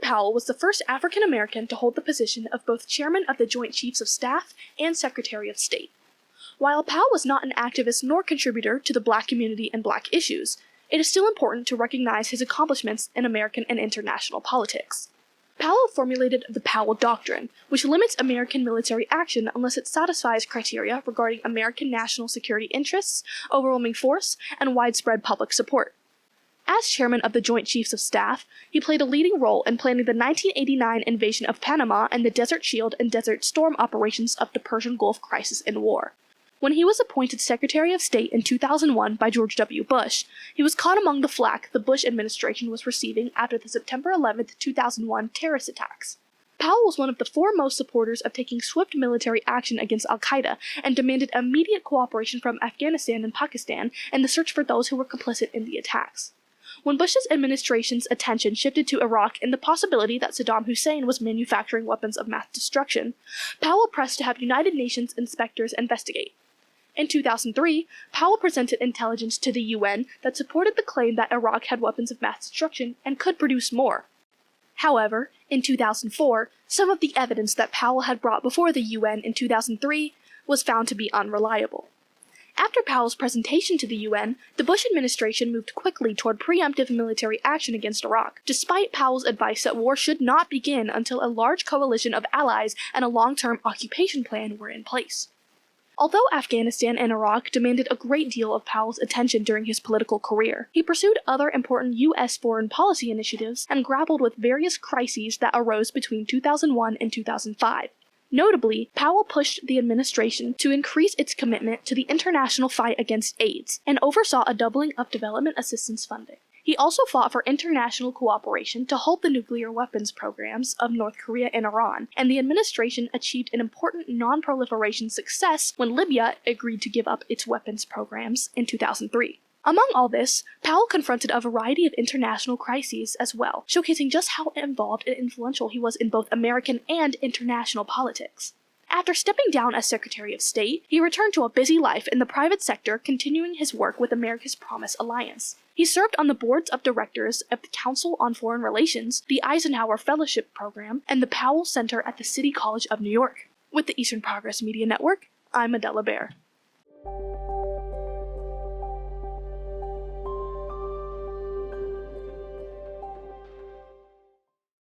Powell was the first African American to hold the position of both Chairman of the Joint Chiefs of Staff and Secretary of State. While Powell was not an activist nor contributor to the Black community and Black issues, it is still important to recognize his accomplishments in American and international politics. Powell formulated the Powell Doctrine, which limits American military action unless it satisfies criteria regarding American national security interests, overwhelming force, and widespread public support. As chairman of the Joint Chiefs of Staff, he played a leading role in planning the 1989 invasion of Panama and the Desert Shield and Desert Storm operations of the Persian Gulf crisis and war. When he was appointed Secretary of State in 2001 by George W. Bush, he was caught among the flack the Bush administration was receiving after the September 11, 2001 terrorist attacks. Powell was one of the foremost supporters of taking swift military action against al-Qaeda and demanded immediate cooperation from Afghanistan and Pakistan in the search for those who were complicit in the attacks. When Bush's administration's attention shifted to Iraq and the possibility that Saddam Hussein was manufacturing weapons of mass destruction, Powell pressed to have United Nations inspectors investigate. In 2003, Powell presented intelligence to the UN that supported the claim that Iraq had weapons of mass destruction and could produce more. However, in 2004, some of the evidence that Powell had brought before the UN in 2003 was found to be unreliable. After Powell's presentation to the UN, the Bush administration moved quickly toward preemptive military action against Iraq, despite Powell's advice that war should not begin until a large coalition of allies and a long-term occupation plan were in place. Although Afghanistan and Iraq demanded a great deal of Powell's attention during his political career, he pursued other important U.S. foreign policy initiatives and grappled with various crises that arose between 2001 and 2005. Notably, Powell pushed the administration to increase its commitment to the international fight against AIDS and oversaw a doubling of development assistance funding. He also fought for international cooperation to halt the nuclear weapons programs of North Korea and Iran, and the administration achieved an important non-proliferation success when Libya agreed to give up its weapons programs in 2003. Among all this, Powell confronted a variety of international crises as well, showcasing just how involved and influential he was in both American and international politics. After stepping down as Secretary of State, he returned to a busy life in the private sector, continuing his work with America's Promise Alliance. He served on the boards of directors of the Council on Foreign Relations, the Eisenhower Fellowship Program, and the Powell Center at the City College of New York. With the Eastern Progress Media Network, I'm Adela Bear.